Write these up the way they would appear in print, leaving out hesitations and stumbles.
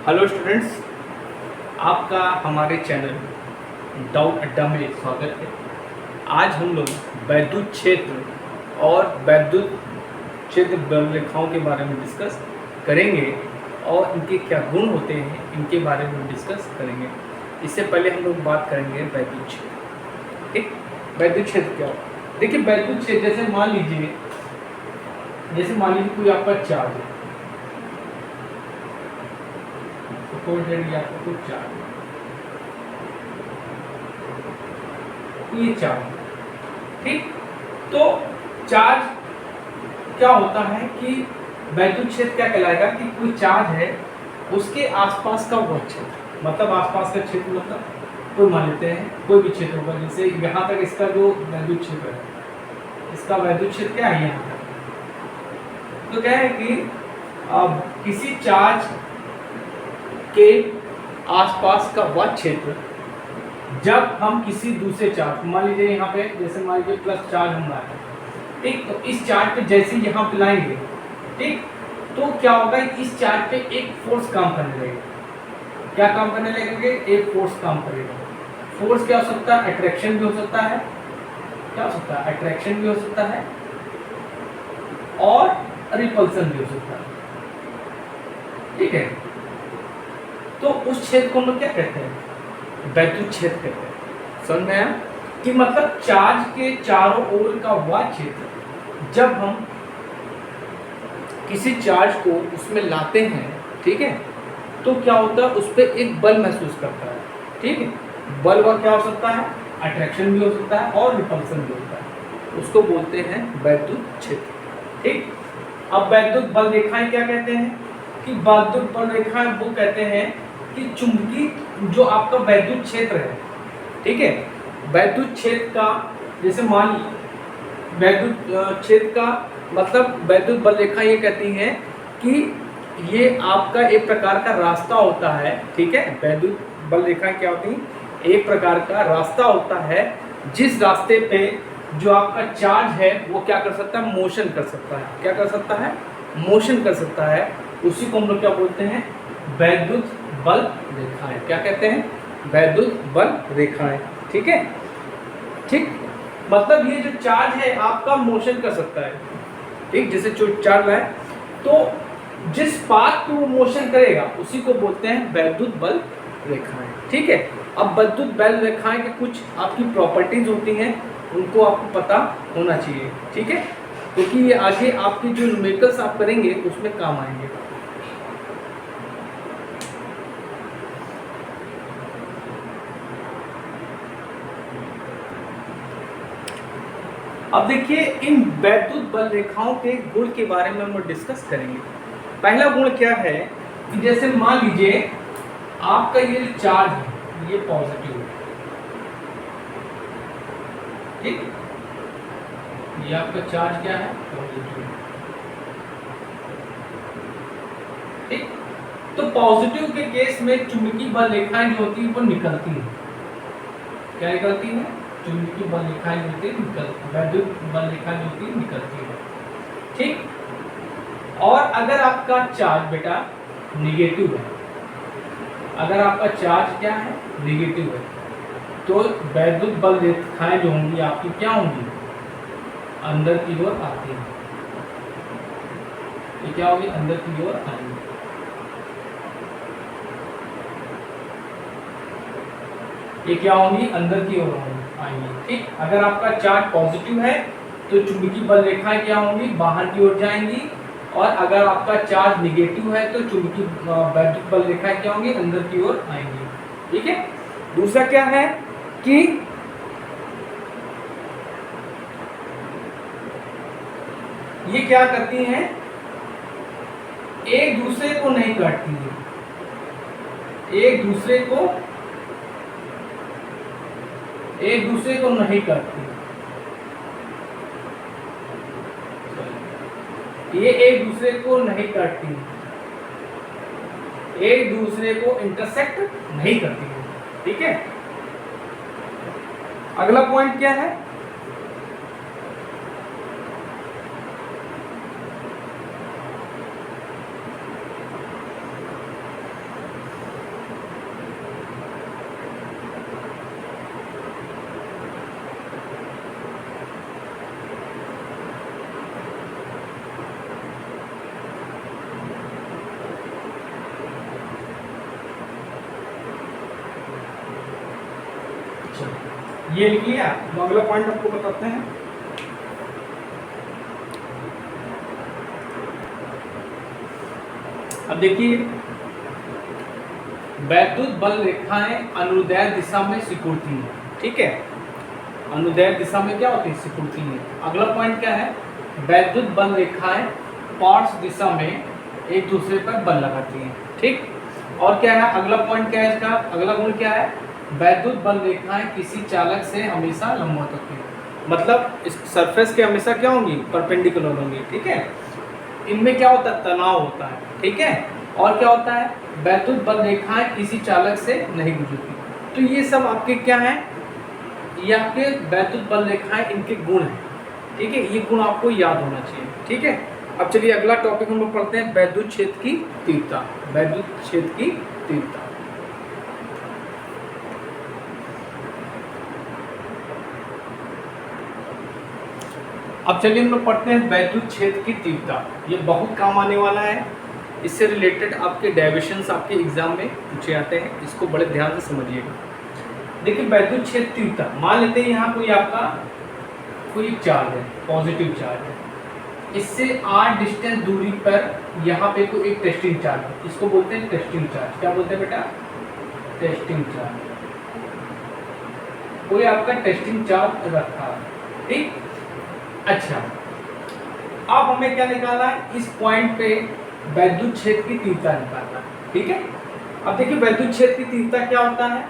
Hello students, आपका हमारे channel doubt अड्डा में स्वागत है। आज हम लोग वैद्युत क्षेत्र और वैद्युत क्षेत्र बल रेखाओं के बारे में डिस्कस करेंगे और इनके क्या गुण होते हैं इनके बारे में डिस्कस करेंगे। इससे पहले हम लोग बात करेंगे वैद्युत क्षेत्र। ठीक, वैद्युत क्षेत्र क्या होता है? देखिए, वैद्युत क्षेत्र जैसे मान लीजिए कोई आपका चार्ज है, आपको कुछ चार्ज, ये चार्ज, ठीक। तो चार्ज क्या होता है कि वैद्युत क्षेत्र क्या कहलाएगा कि कोई चार्ज है उसके आसपास का वह क्षेत्र, मतलब आसपास का क्षेत्र, मतलब कोई मान लेते हैं कोई भी क्षेत्र होगा। जैसे यहाँ तक इसका जो वैद्युत क्षेत्र है, इसका वैद्युत क्षेत्र क्या है यहाँ तक, तो क्या है कि अब किसी चार्ज के आसपास का वह क्षेत्र जब हम किसी दूसरे चार्ज, मान लीजिए यहाँ पे जैसे मान लीजिए प्लस चार्ज हम लाए, ठीक, तो इस चार्ज पे जैसे यहाँ पे लाएंगे, ठीक, तो क्या होगा, इस चार्ज पे एक फोर्स काम करने लगेगा। क्या काम करने लगेंगे? एक फोर्स काम करेगा। फोर्स क्या हो सकता है? अट्रैक्शन भी हो सकता है। क्या हो सकता है? अट्रैक्शन भी हो सकता है और रिपल्सन भी हो सकता है। ठीक है, तो उस क्षेत्र को हम लोग क्या कहते हैं? वैद्युत क्षेत्र कहते हैं। समझ में आया कि मतलब चार्ज के चारों ओर का वह क्षेत्र जब हम किसी चार्ज को उसमें लाते हैं, ठीक है, तो क्या होता है, उस पर एक बल महसूस करता है। ठीक है, बल वह क्या हो सकता है? अट्रैक्शन भी हो सकता है और रिपल्सन भी होता है। उसको बोलते हैं वैद्युत क्षेत्र। ठीक, अब वैद्युत बल रेखाएं क्या कहते हैं कि वैद्युत बल रेखाएं वो कहते हैं कि चुंबकीय जो आपका वैद्युत क्षेत्र है, ठीक है, वैद्युत क्षेत्र का, जैसे मान वैद्युत क्षेत्र का मतलब वैद्युत बल रेखा ये कहती हैं कि ये आपका एक प्रकार का रास्ता होता है। ठीक है, वैद्युत बल रेखा क्या होती है? एक प्रकार का रास्ता होता है जिस रास्ते पे जो आपका चार्ज है वो क्या कर सकता है? मोशन कर सकता है। क्या कर सकता है? मोशन कर सकता है। उसी को हम लोग क्या बोलते हैं? वैद्युत बल रेखाएं। क्या कहते हैं? वैद्युत बल रेखाएं। ठीक है, ठीक, मतलब ये जो चार्ज है आपका मोशन कर सकता है। ठीक, जैसे जो चार्ज है तो जिस पाथ पे वो मोशन करेगा उसी को बोलते हैं वैद्युत बल रेखाएं। ठीक है, अब वैद्युत बल रेखाएं के कुछ आपकी प्रॉपर्टीज होती हैं, उनको आपको पता होना चाहिए। ठीक है, क्योंकि ये आगे आपकी जो न्यूमेरिकल्स आप करेंगे उसमें काम आएंगे। अब देखिए, इन वैद्युत बल रेखाओं के गुण के बारे में हम डिस्कस करेंगे। पहला गुण क्या है कि जैसे मान लीजिए आपका ये चार्ज है, ये पॉजिटिव है, ठीक, ये आपका चार्ज क्या है? पॉजिटिव। ठीक, तो पॉजिटिव के केस में चुंबकीय बल रेखाएं जो होती है वो निकलती है। क्या निकलती है? चुंबकीय बल रेखाएं जो होती है वैद्युत बल रेखाएं जो होती है निकलती है। ठीक, और अगर आपका चार्ज बेटा निगेटिव है, अगर आपका चार्ज क्या है? निगेटिव है, तो वैद्युत बल रेखाएं जो होंगी आपकी क्या होंगी? अंदर की ओर आती हैं। ये क्या होगी? अंदर की ओर आएंगी। ये क्या होंगी? अंदर की ओर आएंगी। ठीक, अगर आपका चार्ज पॉजिटिव है तो चुंबकीय बल रेखाएं क्या होंगी? बाहर की ओर जाएंगी, और अगर आपका चार्ज निगेटिव है तो चुंबकीय वैद्युत बल रेखाएं क्या होंगी? अंदर की ओर आएंगी। ठीक है, दूसरा क्या है कि ये क्या करती हैं? एक दूसरे को नहीं काटती है, एक दूसरे को नहीं काटती। ये एक दूसरे को नहीं काटती, एक दूसरे को इंटरसेक्ट नहीं करती है। ठीक है, अगला पॉइंट क्या है? ये लिख लिया। तो अगला पॉइंट आपको बताते हैं। अब देखिए, वैद्युत बल रेखाएं अनुदैर्ध्य दिशा में सिकुड़ती हैं, ठीक है। अनुदैर्ध्य दिशा में क्या होती है? सिकुड़ती हैं। अगला पॉइंट क्या है? वैद्युत बल रेखाएं पार्श्व दिशा में एक दूसरे पर बल लगाती हैं, ठीक। और क्या है अगला पॉइंट? क्या है इसका अगला गुण? क्या है? वैद्युत बल रेखाएं किसी चालक से हमेशा लंबवत होती हैं, मतलब इस सरफेस के हमेशा क्या होंगी? परपेंडिकुलर होंगी, ठीक है। इनमें क्या होता है? तनाव होता है, ठीक है। और क्या होता है? वैद्युत बल रेखाएं किसी चालक से नहीं गुजरती। तो ये सब आपके क्या है? ये आपके वैद्युत बल रेखाएं, इनके गुण हैं, ठीक है। ये गुण आपको याद होना चाहिए, ठीक है। अब चलिए अगला टॉपिक हम लोग पढ़ते हैं, वैद्युत क्षेत्र की तीव्रता। वैद्युत क्षेत्र की तीव्रता। अब चलिए हम लोग पढ़ते हैं वैद्युत क्षेत्र की तीव्रता। ये बहुत काम आने वाला है। इससे रिलेटेड आपके डेरिवेशंस आपके एग्जाम में पूछे जाते हैं, इसको बड़े ध्यान से समझिएगा। देखिए वैद्युत क्षेत्र तीव्रता, मान लेते हैं यहाँ कोई आपका कोई चार्ज है, पॉजिटिव चार्ज है। इससे r डिस्टेंस दूरी पर यहाँ पे कोई एक टेस्टिंग चार्ज है, इसको बोलते हैं टेस्टिंग चार्ज। क्या बोलते हैं बेटा? Testing charge. कोई आपका टेस्टिंग चार्ज रखा है, ठीक। अच्छा, अब हमें क्या निकालना है? इस पॉइंट पे वैद्युत क्षेत्र की तीव्रता निकालना है, ठीक है। अब देखिए वैद्युत क्षेत्र की तीव्रता क्या होता है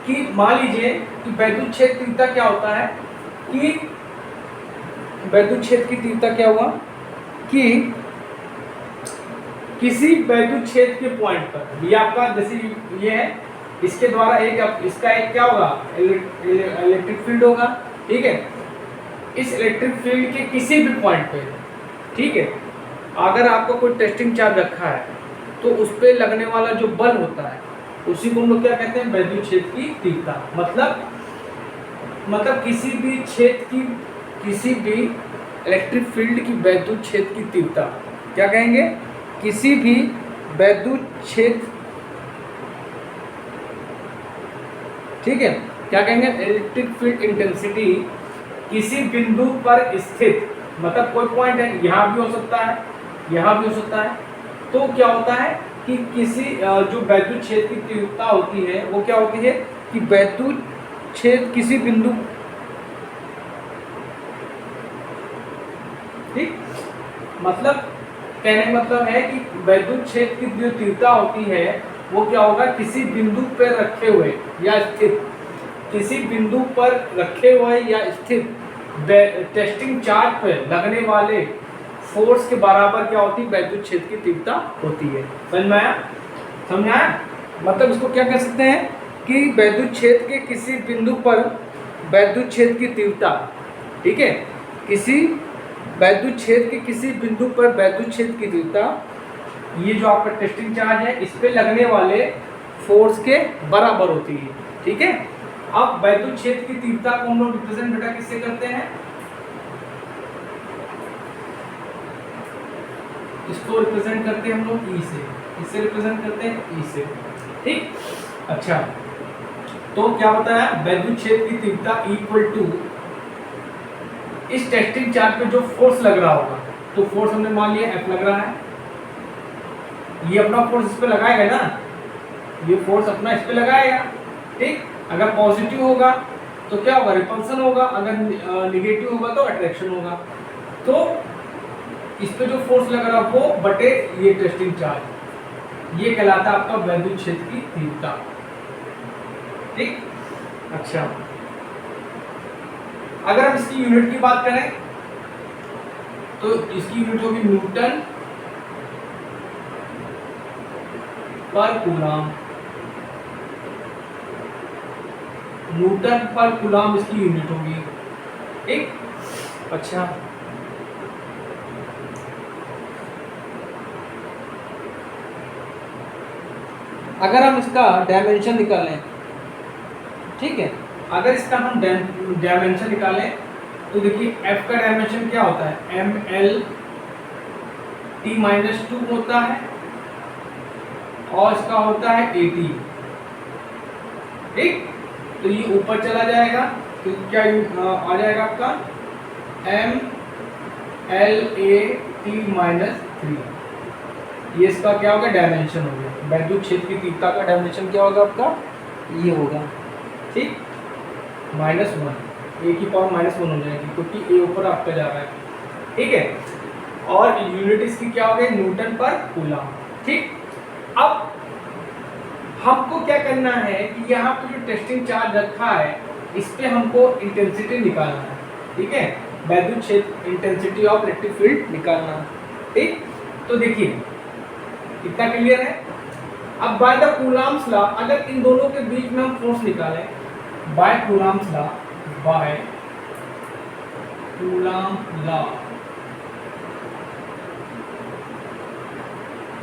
कि मान लीजिए कि वैद्युत क्षेत्र तीव्रता क्या होता है कि वैद्युत क्षेत्र की तीव्रता क्या हुआ कि किसी वैद्युत क्षेत्र के पॉइंट पर, ये आपका जैसे ये है, इसके द्वारा एक इसका एक क्या होगा? इलेक्ट्रिक फील्ड होगा, ठीक है। इस इलेक्ट्रिक फील्ड के किसी भी पॉइंट पे, ठीक है, अगर आपको कोई टेस्टिंग चार्ज रखा है तो उस पर लगने वाला जो बल होता है उसी को हम लोग क्या कहते हैं? वैद्युत क्षेत्र की तीव्रता। मतलब किसी भी क्षेत्र की, किसी भी इलेक्ट्रिक फील्ड की वैद्युत क्षेत्र की तीव्रता क्या कहेंगे? किसी भी वैद्युत क्षेत्र, ठीक है, क्या कहेंगे? इलेक्ट्रिक फील्ड इंटेंसिटी किसी बिंदु पर स्थित, मतलब कोई पॉइंट है, यहाँ भी हो सकता है, यहाँ भी हो सकता है। तो क्या होता है कि किसी जो वैद्युत क्षेत्र की तीव्रता होती है वो क्या होती है कि वैद्युत क्षेत्र किसी बिंदु, ठीक, मतलब कहने का मतलब है कि वैद्युत क्षेत्र की जो तीव्रता होती है वो क्या होगा? किसी बिंदु पर रखे हुए या स्थित, किसी बिंदु पर रखे हुए या स्थित टेस्टिंग चार्ज पर लगने वाले फोर्स के बराबर क्या होती है? वैद्युत क्षेत्र की तीव्रता होती है। समझ में आया? समझाया? मतलब इसको क्या कह सकते हैं कि वैद्युत क्षेत्र के किसी बिंदु पर वैद्युत क्षेत्र की तीव्रता, ठीक है, किसी वैद्युत क्षेत्र के किसी बिंदु पर वैद्युत क्षेत्र की तीव्रता, ये जो आपका टेस्टिंग चार्ज है इस पे लगने वाले फोर्स के बराबर होती है, ठीक है। अब वैद्युत क्षेत्र की तीव्रता को हम लोग रिप्रेजेंट बेटा किससे करते हैं? इसको रिप्रेजेंट करते हैं हम लोग ई से, इससे रिप्रेजेंट करते हैं ई से, ठीक। अच्छा, तो क्या होता है? वैद्युत क्षेत्र की तीव्रता इक्वल टू इस टेस्टिंग चार्ज पे जो फोर्स लग रहा होगा, तो फोर्स हमने मान लिया F लग रहा है, ये अपना फोर्स इस पे लगाएगा ना, ये फोर्स अपना इस पे लगाएगा, ठीक। अगर पॉजिटिव होगा तो क्या होगा? रिपल्सन होगा, अगर निगेटिव होगा तो अट्रैक्शन होगा। तो इस पे जो फोर्स लग रहा है वो बटे ये टेस्टिंग चार्ज, ये कहलाता है आपका वैद्युत क्षेत्र की तीव्रता, ठीक। अच्छा, अगर हम इसकी यूनिट की बात करें तो इसकी यूनिट होगी न्यूटन पर कूलम। न्यूटन पर कूलम इसकी यूनिट होगी, ठीक। अच्छा, अगर हम इसका डायमेंशन निकालें, ठीक है, अगर इसका हम डायमेंशन निकालें तो देखिए F का डायमेंशन क्या होता है? ml t-2 होता है और इसका होता है 80, ठीक। तो ये ऊपर चला जाएगा तो क्या आ जाएगा आपका M L A T minus 3। ये इसका क्या होगा, डायमेंशन हो गया। वैद्युत क्षेत्र की तीव्रता का डायमेंशन क्या होगा आपका, ये होगा, ठीक, -1, ए की पावर -1 हो जाएगी क्योंकि ए ऊपर आपका जा रहा है, ठीक है। और यूनिट इसकी क्या हो गई, न्यूटन पर कूलम, ठीक। अब हमको क्या करना है कि यहाँ पे जो टेस्टिंग चार्ज रखा है इस पे हमको इंटेंसिटी निकालना है, ठीक है, वैद्युत क्षेत्र इंटेंसिटी ऑफ इलेक्ट्रिक फील्ड निकालना है, ठीक। तो देखिए कितना क्लियर है। अब बाय द कूलम्स लॉ, अगर इन दोनों के बीच में हम फोर्स निकालें by Coulomb's law, by Coulomb law,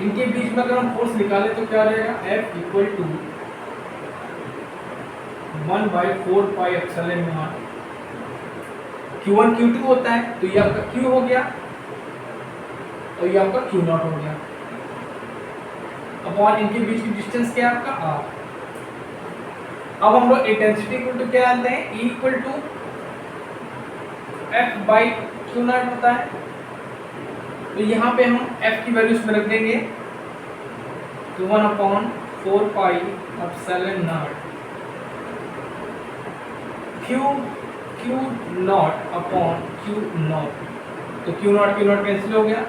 इनके बीच में अगर हम फोर्स निकालें तो क्या रहेगा, F equal to 1/4πε0 Q1 Q2 होता है, तो ये आपका Q हो गया और ये आपका Q0 हो गया, अपॉन इनके बीच की डिस्टेंस क्या है आपका R। अब हम लोग इंटेंसिटी इक्वल टू क्या जानते हैं, E इक्वल टू F/Q0 होता है। तो यहाँ पे हम F की वैल्यू इसमें रख देंगे, तो 1/4πε0 Q0 अपॉन Q0, तो Q0 कैंसिल हो गया,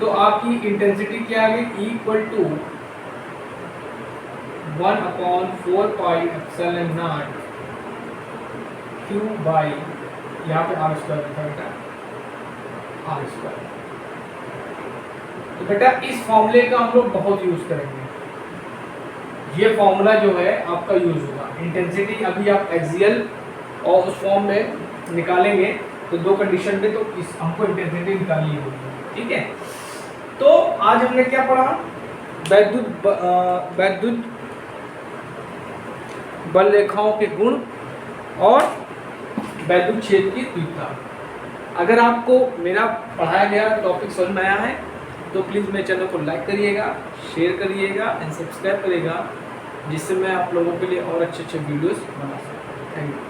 तो आपकी इंटेंसिटी क्या आ गई, E equal to 1/4πε0 Q by, यहाँ पे R स्क्वायर लिखा बेटा, R स्क्वायर। तो बेटा इस फॉर्मूले का हम लोग बहुत यूज करेंगे, ये फॉर्मूला जो है आपका यूज होगा। इंटेंसिटी अभी आप एक्सियल और उस फॉर्म में निकालेंगे तो दो कंडीशन पे, तो इस हमको इंटेंसिटी निकालनी होगी, ठीक है। तो आज हमने क्या पढ़ा, वैद्युत बल रेखाओं के गुण और वैद्युत क्षेत्र की तीव्रता। अगर आपको मेरा पढ़ाया गया टॉपिक समझ में आया है तो प्लीज़ मेरे चैनल को लाइक करिएगा, शेयर करिएगा एंड सब्सक्राइब करिएगा, जिससे मैं आप लोगों के लिए और अच्छे वीडियोस बना सकूँ। Thank you.